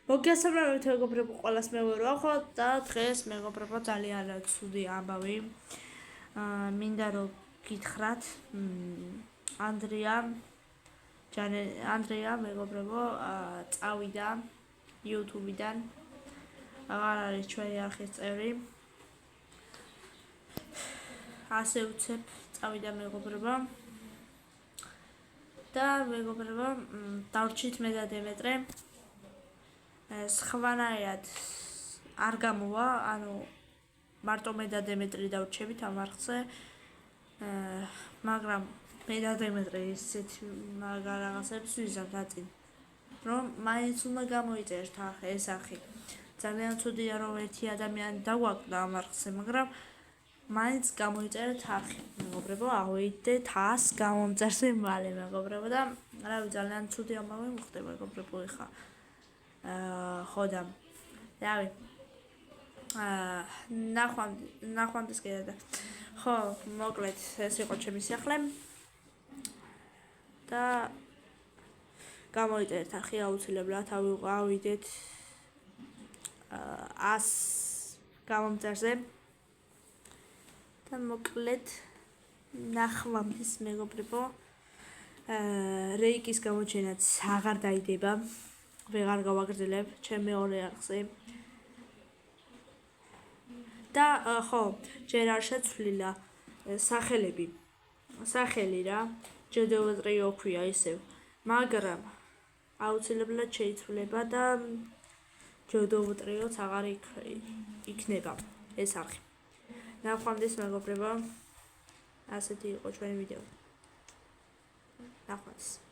მოგესალმებით მეგობრებო, ყველას მე ვარ ხო და დღეს მეგობრებო ძალიან ცუდი ამბავი. მინდა რომ გითხრათ, ანდრია მეგობრებო წავიდა YouTube-დან. აღარ არის ჩვენი არხის წევრი. ასე უცებ წავიდა მეგობრებო. და მეგობრებო, დავრჩით მე და დემეტრე. სხვანაირად არ გამოვა, ანუ მარტო მე და დემეტრი დავრჩებით ამ არხზე, მაგრამ მე და დემეტრი ისეთ რაღაცებს ვიზამთ აწინ, რომ მაინც უნდა გამოიწერთ ეს არხი. ძალიან ცუდია რომ ერთი ადამიანი დაგვაკვდა ამ არხზე, მაგრამ მაინც გამოიწერეთ არხი. მეგობრებო, ავიდეთ 100 გამომწერზე მალე მეგობრებო და რავი, ძალიან ცუდი ამბავი მოხდება მეგობრებო ხა. ხოდა რავი ნახვამდის კიდე და ხო მოკლედ ეს იყო ჩემი სახლე და გამოიწერეთ არხი აუცილებლად ავიდეთ 100 გამომწერზე და მოკლედ ნახვამდის მეგობრებო რეიკის გამოჩენაც აღარ დაიდება ვეღარ გავაგრძელებ ჩემ მეორე არხზე და ხო ჯერ არ შეცვლილა სახელი რა ჯედოუტრიო ქვია ისევ, მაგრამ აუცილებლად შეიცვლება და ჯედოუტრიოც აღარ იქნება ეს არხი. ნახვამდის მეგობრებო, ასეთი იყო ჩვენი ვიდეო. ნახვამდის.